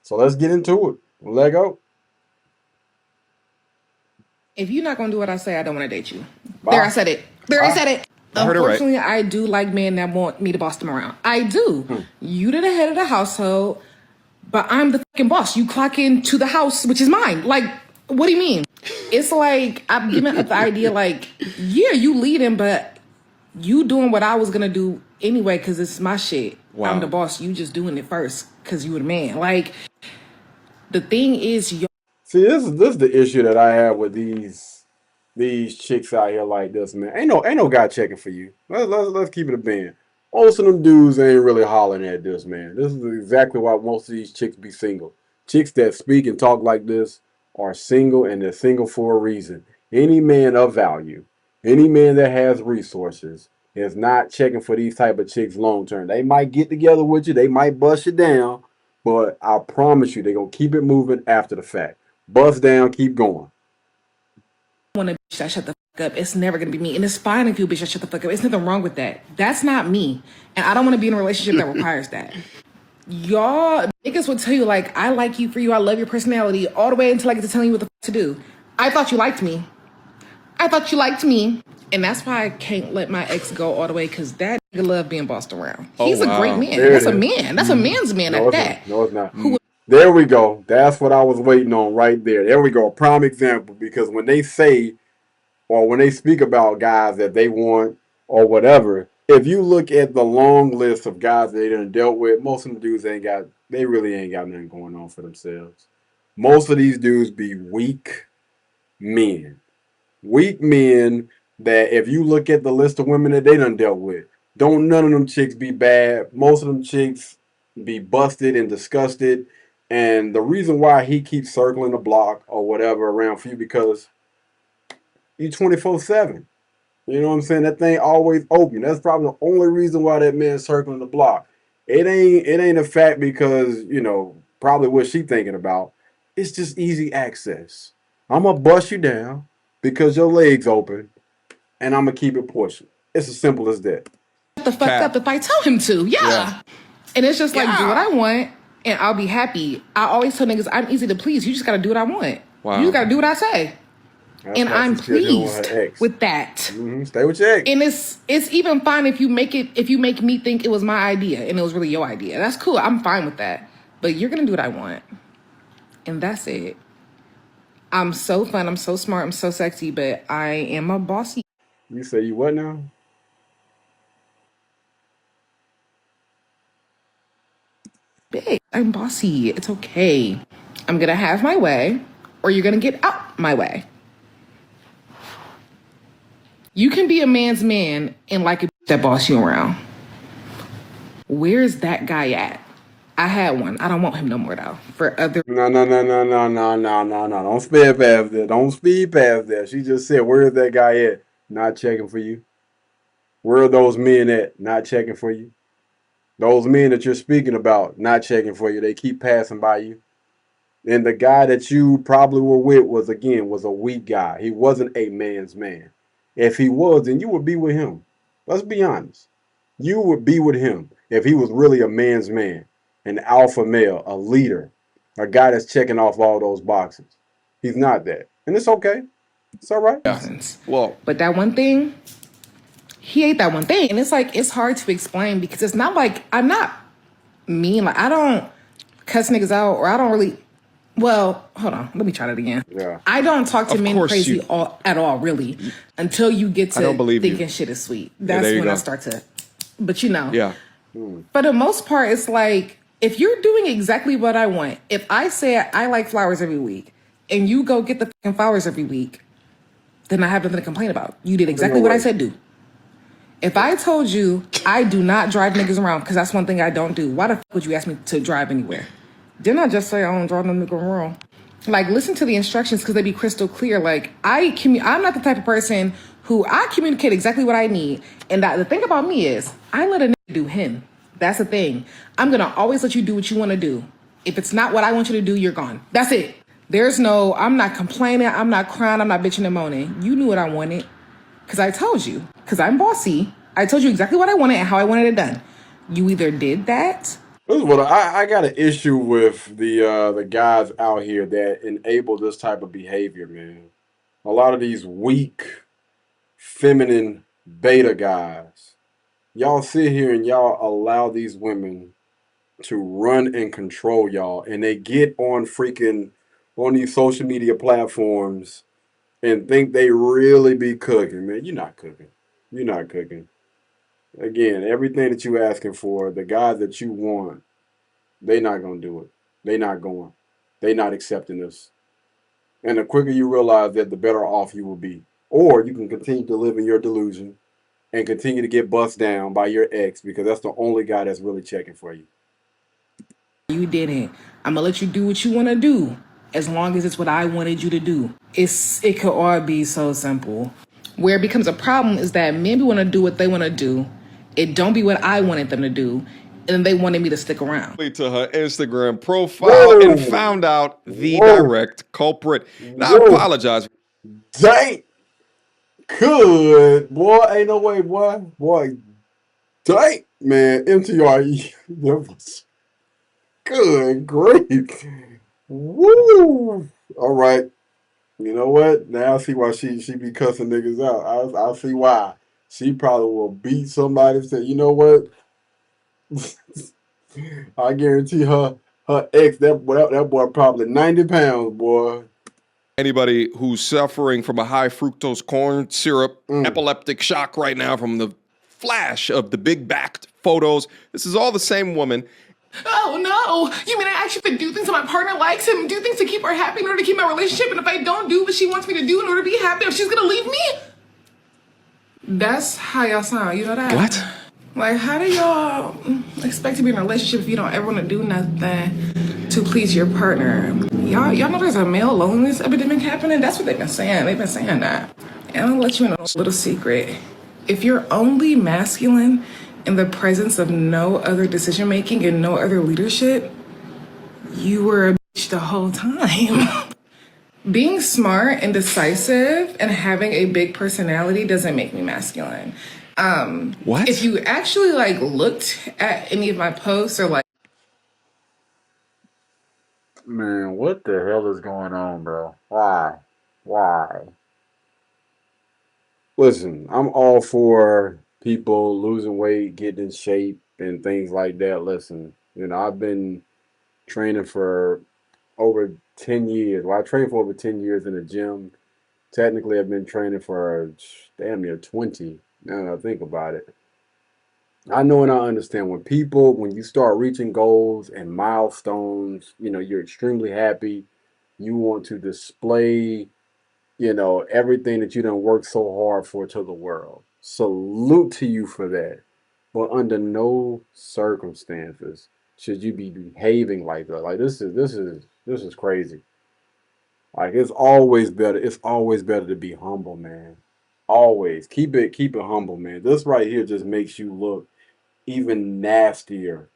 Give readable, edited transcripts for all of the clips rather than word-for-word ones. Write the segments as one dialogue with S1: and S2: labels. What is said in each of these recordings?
S1: So let's get into it. Let go.
S2: If you're not gonna do what I say, I don't want to date you. There, I
S1: Bye.
S2: said it. There, I
S1: Bye.
S2: said it.
S3: I heard it right.
S2: Unfortunately, I do like men that want me to boss them around. I do. You did the head of the household, but I'm the fucking boss. You clock into the house, which is mine. Like, what do you mean? It's like I'm giving up the idea, like, yeah, you leading, but you doing what I was gonna do anyway because it's my shit.
S3: Wow.
S2: I'm the boss. You just doing it first because you were the man. Like, the thing is,
S1: See, this is the issue that I have with these chicks out here like this, man. Ain't no guy checking for you. Let's keep it a band. Most of them dudes ain't really hollering at this, man. This is exactly why most of these chicks be single. Chicks that speak and talk like this are single, and they're single for a reason. Any man of value, any man that has resources, is not checking for these type of chicks long term. They might get together with you, they might bust you down, but I promise you, they're gonna keep it moving after the fact. Bust down, keep going.
S2: want a bitch that shut the fuck up. It's never gonna be me. And it's fine if you a bitch that shut the fuck up. It's nothing wrong with that. That's not me. And I don't want to be in a relationship that requires that. Y'all niggas will tell you, like, I like you for you, I love your personality, all the way until I get to telling you what the fuck to do. I thought you liked me. I thought you liked me. And that's why I can't let my ex go all the way, because that nigga love being bossed around. He's a great man.
S1: There
S2: That's
S1: it
S2: a
S1: is.
S2: man. That's a man's man
S1: No,
S2: at
S1: it's
S2: that.
S1: not. No, it's not. There we go. That's what I was waiting on right there. There we go. A prime example. Because when they say, or when they speak about guys that they want or whatever, if you look at the long list of guys that they done dealt with, most of them dudes they really ain't got nothing going on for themselves. Most of these dudes be weak men. Weak men that if you look at the list of women that they done dealt with, don't none of them chicks be bad. Most of them chicks be busted and disgusted. And the reason why he keeps circling the block or whatever around for you because you 24/7. You know what I'm saying? That thing always open. That's probably the only reason why that man's circling the block. It ain't a fact because, probably what she thinking about. It's just easy access. I'm gonna bust you down because your legs open and I'm gonna keep it pushing. It's as simple as that.
S2: Shut the fuck up if I tell him to. Yeah. And it's just like, do what
S3: Yeah.
S2: I want and I'll be happy. I always tell niggas I'm easy to please. You just gotta do what I want.
S3: Wow.
S2: You just gotta do what I say.
S1: That's
S2: And
S1: why
S2: I'm
S1: she's still dealing with
S2: pleased
S1: her ex.
S2: with that.
S1: Stay with your ex.
S2: And it's even fine if you make me think it was my idea and it was really your idea. That's cool. I'm fine with that. But you're gonna do what I want. And that's it. I'm so fun, I'm so smart, I'm so sexy, but I am a bossy
S1: You say you what now?
S2: bitch. I'm bossy. It's okay. I'm gonna have my way, or you're gonna get out my way. You can be a man's man and like a bitch that boss you around. Where's that guy at? I had one. I don't want him no more though. For other
S1: No. Don't speed past that. Don't speed past that. She just said, where's that guy at? Not checking for you. Where are those men at? Not checking for you. Those men that you're speaking about, not checking for you. They keep passing by you. And the guy that you probably were with was a weak guy. He wasn't a man's man. If he was, then you would be with him. Let's be honest. You would be with him if he was really a man's man, an alpha male, a leader, a guy that's checking off all those boxes. He's not that. And it's okay. It's all right.
S3: Yeah. Well,
S2: but that one thing, he ate that one thing. And it's like, it's hard to explain because it's not like, I'm not mean. Like, I don't cuss niggas out or I don't really, well, hold on. Let me try that again.
S1: Yeah.
S2: I don't talk to
S3: Of
S2: men
S3: course
S2: crazy
S3: you-
S2: at all, really, until you get
S3: I don't
S2: to
S3: believe you.
S2: thinking shit is sweet. That's
S3: there you
S2: when I
S3: go.
S2: start to, but you know.
S3: yeah.
S2: For the most part, it's like, if you're doing exactly what I want, if I say I like flowers every week and you go get the fucking flowers every week, then I have nothing to complain about. You did exactly what I said do. If I told you I do not drive niggas around, because that's one thing I don't do, why the fuck would you ask me to drive anywhere? Didn't I just say I don't drive no nigga around? Like, listen to the instructions because they be crystal clear. Like, I'm not the type of person who I communicate exactly what I need. And the thing about me is I let a nigga do him. That's the thing. I'm going to always let you do what you want to do. If it's not what I want you to do, you're gone. That's it. There's no, I'm not complaining. I'm not crying. I'm not bitching and moaning. You knew what I wanted because I told you. Because I'm bossy. I told you exactly what I wanted and how I wanted it done. You either did that
S1: This is what I got an issue with the guys out here that enable this type of behavior, man. A lot of these weak, feminine beta guys. Y'all sit here and y'all allow these women to run and control y'all, and they get on these social media platforms and think they really be cooking, man. You're not cooking. You're not cooking. Again, everything that you asking for, the guys that you want, they not gonna do it. They not going. They not accepting this. And the quicker you realize that, the better off you will be. Or you can continue to live in your delusion and continue to get bust down by your ex because that's the only guy that's really checking for you.
S2: You didn't. I'm gonna let you do what you want to do, as long as it's what I wanted you to do. It could all be so simple. Where it becomes a problem is that men want to do what they want to do. It don't be what I wanted them to do, and they wanted me to stick around.
S3: To her Instagram profile and
S1: Whoa!
S3: found out the
S1: Whoa!
S3: direct culprit. Now, I
S1: Whoa!
S3: apologize.
S1: Dang! Good boy, ain't no way, boy. Dang, man, MTRE. That was good, great. Woo! All right. You know what? Now I see why she be cussing niggas out. I see why. She probably will beat somebody and say, you know what? I guarantee her ex, that boy probably 90 pounds, boy.
S3: Anybody who's suffering from a high fructose corn syrup
S1: Mm.
S3: epileptic shock right now from the flash of the big backed photos, this is all the same woman.
S2: Oh no! You mean I actually have to do things that my partner likes and do things to keep her happy in order to keep my relationship? And if I don't do what she wants me to do in order to be happy, if she's gonna leave me? That's how y'all sound. You know that?
S3: What?
S2: Like, how do y'all expect to be in a relationship if you don't ever want to do nothing to please your partner? Y'all know there's a male loneliness epidemic happening? That's what they've been saying. They've been saying that. And I'll let you in a little secret. If you're only masculine in the presence of no other decision making and no other leadership, you were a bitch the whole time. Being smart and decisive and having a big personality doesn't make me masculine.
S3: What?
S2: If you actually like looked at any of my posts or like,
S1: Man, what the hell is going on, bro? Why? Why? Listen, I'm all for people losing weight, getting in shape, and things like that. Listen, I've been training for over 10 years. Well, I trained for over 10 years in the gym. Technically, I've been training for damn near 20, now that I think about it. I know and I understand when you start reaching goals and milestones, you're extremely happy. You want to display, everything that you done worked so hard for to the world. Salute to you for that. But under no circumstances should you be behaving like that. Like this is crazy. Like it's always better to be humble, man. Always. Keep it humble, man. This right here just makes you look even nastier.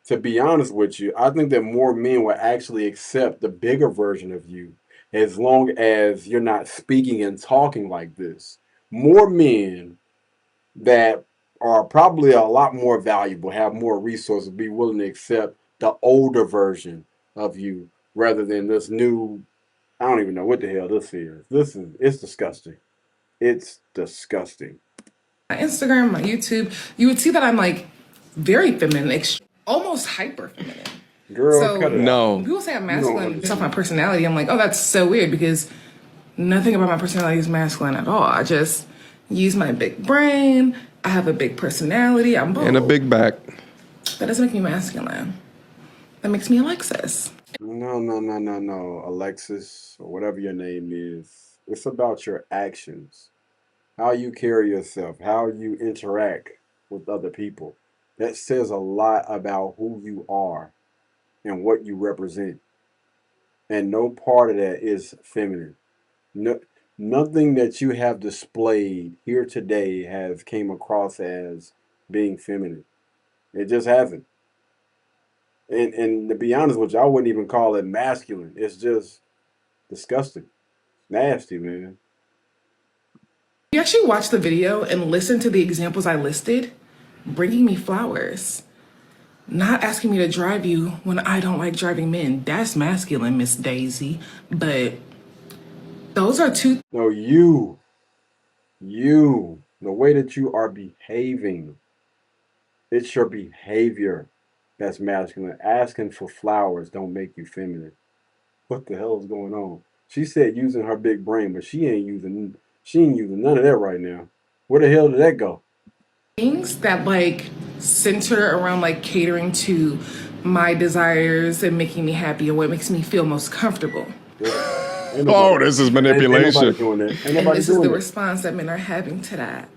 S1: To be honest with you, I think that more men will actually accept the bigger version of you as long as you're not speaking and talking like this. More men that are probably a lot more valuable, have more resources, be willing to accept the older version of you rather than this new. I don't even know what the hell this is. It's disgusting. It's disgusting.
S2: my Instagram, my YouTube, you would see that I'm like very feminine, almost hyper feminine.
S1: Girl,
S2: So
S1: cut it out.
S2: when
S3: No.
S2: people say I'm
S1: You don't
S2: masculine based off my
S1: understand.
S2: personality, I'm like, oh, that's so weird because nothing about my personality is masculine at all. I just use my big brain. I have a big personality. I'm bold.
S3: And a big back.
S2: That doesn't make me masculine. That makes me Alexis.
S1: No, no, no, no, no, Alexis, or whatever your name is. It's about your actions, how you carry yourself, how you interact with other people. That says a lot about who you are and what you represent. And no part of that is feminine. No, nothing that you have displayed here today has came across as being feminine. It just hasn't. And to be honest with you, I wouldn't even call it masculine. It's just disgusting. Nasty, man.
S2: You actually watch the video and listen to the examples I listed, bringing me flowers not asking me to drive you when I don't like driving men. That's masculine, Miss Daisy. But those are two.
S1: No, the way that you are behaving, it's your behavior that's masculine. Asking for flowers don't make you feminine. What the hell is going on? She said using her big brain, but she ain't using none of that right now. Where the hell did that go?
S2: Things that like center around like catering to my desires and making me happy and what makes me feel most comfortable.
S3: Oh, this is manipulation.
S1: Ain't nobody doing that. Ain't
S2: And
S1: nobody
S2: this is
S1: doing
S2: the
S1: that.
S2: response that men are having to that.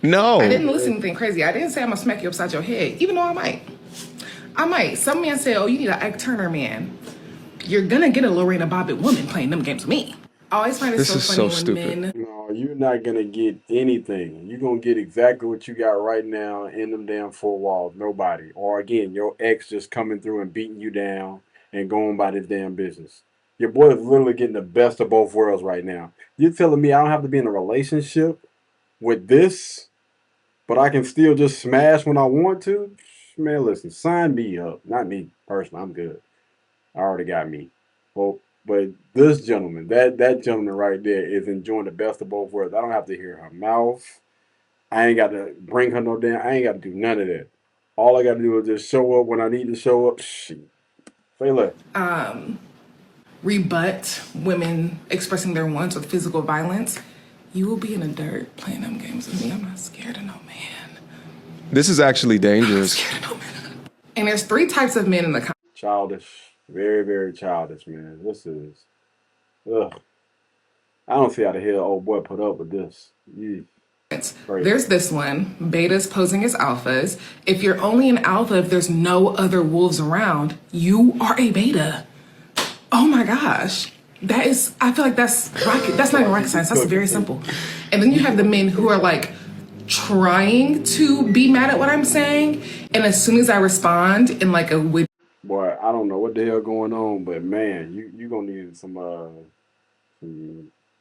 S3: No.
S2: I didn't listen to anything crazy. I didn't say I'm gonna smack you upside your head, even though I might. I might. Some man say, oh, you need an Ike Turner man. You're gonna get a Lorena Bobbitt woman playing them games with me. I always find it
S3: This
S2: so
S3: is
S2: funny
S3: so
S2: when
S3: stupid.
S2: men.
S1: No, you're not gonna get anything. You're gonna get exactly what you got right now in them damn four walls. Nobody. Or again, your ex just coming through and beating you down and going by this damn business. Your boy is literally getting the best of both worlds right now. You're telling me I don't have to be in a relationship with this, but I can still just smash when I want to? Man, listen, sign me up. Not me personally. I'm good. I already got me. Well, but this gentleman, that gentleman right there, is enjoying the best of both worlds. I don't have to hear her mouth. I ain't got to bring her no damn. I ain't got to do none of that. All I got to do is just show up when I need to show up. Shit. Say less.
S2: Rebut women expressing their wants with physical violence, you will be in the dirt playing them games with me. I'm not scared of no man.
S3: This is actually dangerous.
S2: Scared of no man. And there's three types of men in the
S1: Childish. Very, very childish, man. This is. Ugh. I don't see how the hell old boy put up with this. Yeah. Crazy.
S2: There's this one, betas posing as alphas. If you're only an alpha if there's no other wolves around, you are a beta. Oh my gosh. That is, I feel like that's not even rocket science. That's very simple. And then you have the men who are like trying to be mad at what I'm saying. And as soon as I respond in like a witty,
S1: Boy, I don't know what the hell going on, but man, you gonna need some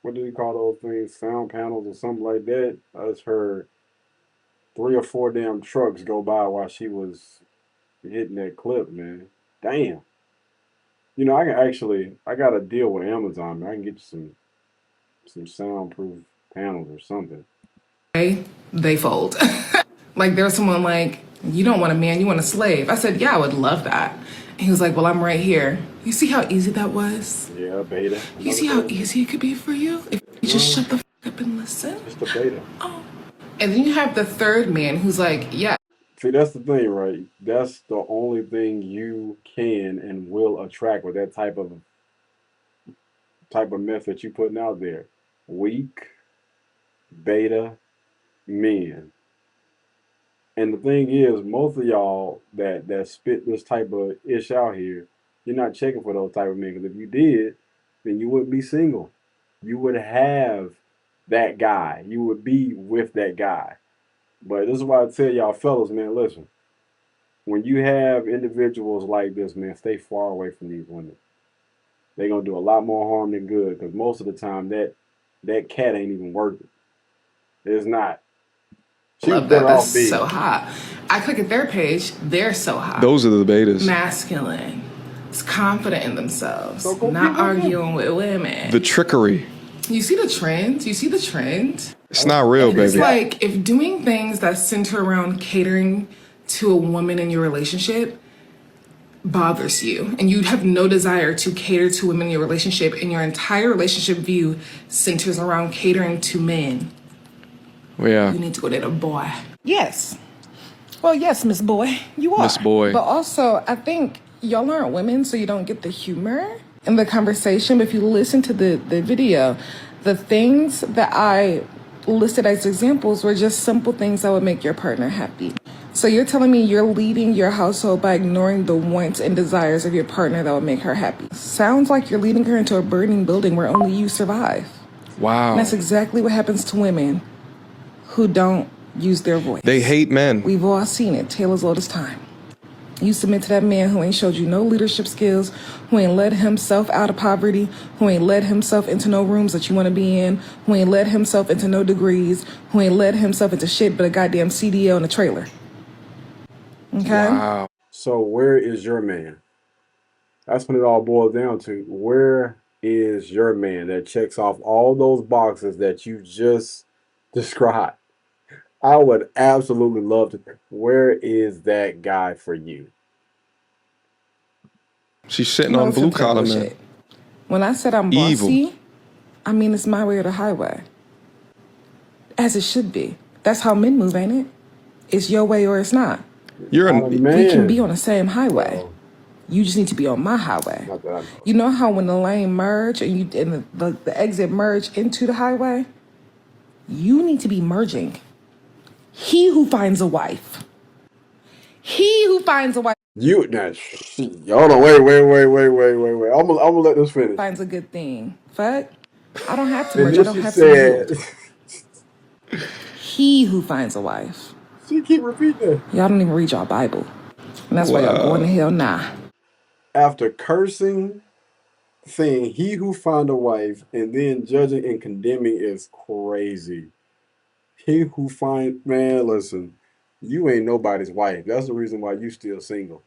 S1: what do you call those things? Sound panels or something like that. I just heard 3 or 4 damn trucks go by while she was hitting that clip, man. Damn. You know, I got a deal with Amazon, man. I can get you some soundproof panels or something.
S2: they fold. Like there's someone like, you don't want a man, you want a slave. I said, yeah, I would love that. And he was like, well, I'm right here. You see how easy that was?
S1: Yeah, beta.
S2: You see how easy it could be for you? If you just shut the f up and listen.
S1: Just a beta.
S2: Oh. And then you have the third man who's like, yeah.
S1: See, that's the thing, right? That's the only thing you can and will attract with that type of mess that you putting out there. Weak, beta men. And the thing is, most of y'all that spit this type of ish out here, you're not checking for those type of men. Because if you did, then you wouldn't be single. You would have that guy. You would be with that guy. But this is why I tell y'all fellas, man, listen. When you have individuals like this, man, stay far away from these women. They're going to do a lot more harm than good. Because most of the time, that cat ain't even worth it. It's not. She was
S2: Love that.
S1: better
S2: That's
S1: off being.
S2: so hot. I click at their page. They're so hot.
S3: Those are the betas.
S2: Masculine. It's confident in themselves.
S1: So go
S2: Not
S1: pick up
S2: arguing with women.
S3: The trickery.
S2: You see the trend? You see the trend?
S3: It's not real,
S2: And it's
S3: baby.
S2: like if doing things that center around catering to a woman in your relationship bothers you and you have no desire to cater to women in your relationship and your entire relationship view centers around catering to men,
S3: Yeah.
S2: you need to go date a boy. Yes. Well, yes, Miss Boy, you are.
S3: Miss Boy.
S2: But also, I think y'all aren't women, so you don't get the humor in the conversation. But if you listen to the video, the things that I listed as examples were just simple things that would make your partner happy. So you're telling me you're leading your household by ignoring the wants and desires of your partner that would make her happy. Sounds like you're leading her into a burning building where only you survive.
S3: Wow.
S2: And that's exactly what happens to women who don't use their voice.
S3: They hate men.
S2: We've all seen it. Tale as old as time. You submit to that man who ain't showed you no leadership skills, who ain't led himself out of poverty, who ain't led himself into no rooms that you want to be in, who ain't led himself into no degrees, who ain't led himself into shit but a goddamn CDL and a trailer. Okay.
S3: Wow.
S1: So where is your man? That's when it all boils down to. Where is your man that checks off all those boxes that you just described? I would absolutely love to. Where is that guy for you?
S3: She's sitting
S2: No,
S3: on
S2: listen
S3: blue
S2: to that
S3: collar men.
S2: bullshit. When I said I'm
S3: Evil.
S2: bossy, I mean it's my way or the highway. As it should be. That's how men move, ain't it? It's your way or it's not.
S3: You're
S1: Not a
S3: an
S2: We can be on
S1: man.
S2: the same highway.
S1: Well,
S2: You just need to be on my highway.
S1: not that I know.
S2: You know how when the lane merge and the exit merge into the highway, you need to be merging. He who finds a wife. He who finds a wife
S1: You now, hold on, wait. I'm gonna let this finish.
S2: finds a good thing. Fuck. I don't have to
S1: And
S2: merge. I
S1: then
S2: don't
S1: she
S2: have to
S1: said,
S2: yield. He who finds a wife.
S1: she keep repeating that.
S2: Y'all don't even read y'all Bible. And that's why y'all going to
S3: Wow.
S2: hell now.
S1: After cursing, saying he who found a wife, and then judging and condemning is crazy. He who find man, listen, you ain't nobody's wife. That's the reason why you still single.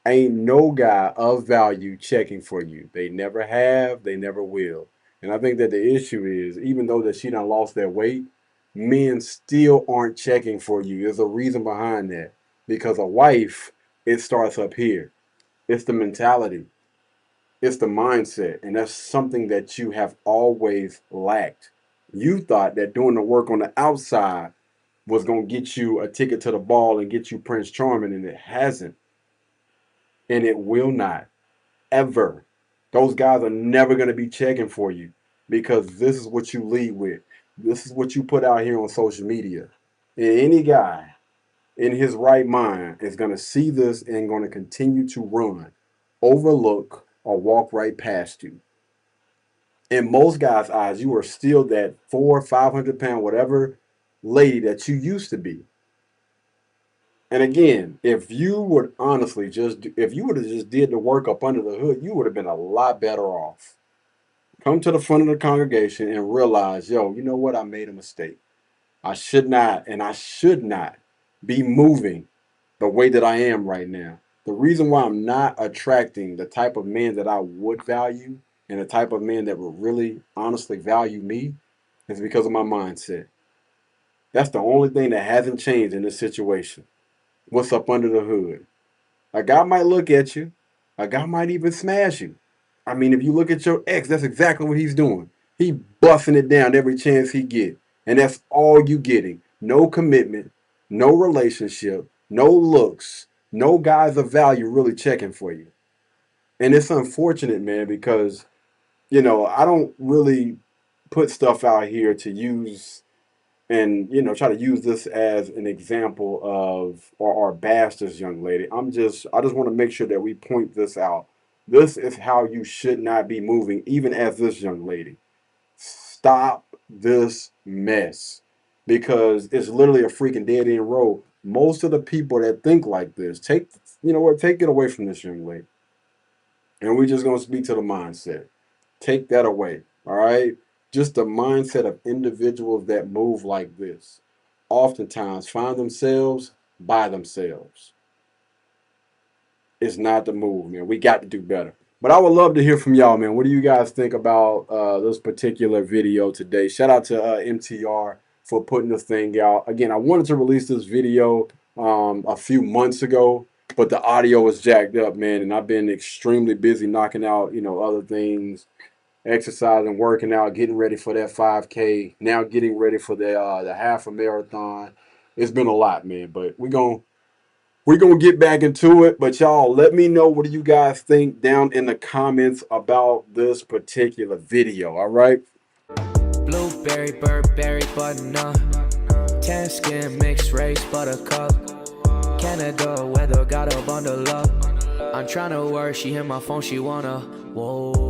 S1: Ain't no guy of value checking for you. They never have, they never will. And I think that the issue is, even though that she done lost that weight, men still aren't checking for you. There's a reason behind that. Because a wife, it starts up here. It's the mentality. It's the mindset. And that's something that you have always lacked. You thought that doing the work on the outside was going to get you a ticket to the ball and get you Prince Charming, and it hasn't. And it will not. Ever. Those guys are never going to be checking for you because this is what you lead with. This is what you put out here on social media. And any guy in his right mind is going to see this and going to continue to run, overlook, or walk right past you. In most guys' eyes, you are still that 500 pound, whatever lady that you used to be. And again, if you would honestly if you would have just did the work up under the hood, you would have been a lot better off. Come to the front of the congregation and realize, yo, you know what? I made a mistake. I should not, and I should not be moving the way that I am right now. The reason why I'm not attracting the type of men that I would value and the type of men that would really honestly value me is because of my mindset. That's the only thing that hasn't changed in this situation. What's up under the hood? A guy might look at you. A guy might even smash you. I mean, if you look at your ex, that's exactly what he's doing. He busting it down every chance he get. And that's all you getting. No commitment, no relationship, no looks, no guys of value really checking for you. And it's unfortunate, man, because, I don't really put stuff out here to use and try to use this as an example of or bash this young lady. I just want to make sure that we point this out. This is how you should not be moving, even as this young lady. Stop this mess because it's literally a freaking dead end road. Most of the people that think like this, take it away from this young lady. And we're just gonna speak to the mindset. Take that away. All right. Just the mindset of individuals that move like this oftentimes find themselves by themselves. It's not the move, man. We got to do better. But I would love to hear from y'all, man. What do you guys think about this particular video today? Shout out to MTR for putting this thing out. Again, I wanted to release this video a few months ago, but the audio was jacked up, man. And I've been extremely busy knocking out, other things, exercising, working out, getting ready for that 5K, now getting ready for the half a marathon. It's been a lot, man. But we're gonna get back into it, but y'all let me know what do you guys think down in the comments about this particular video. All right.
S4: Blueberry, Burberry, button-up. Tan skin, mixed race, buttercup. Canada weather, got a bundle up. I'm tryna work, she hit my phone, she wanna. Whoa.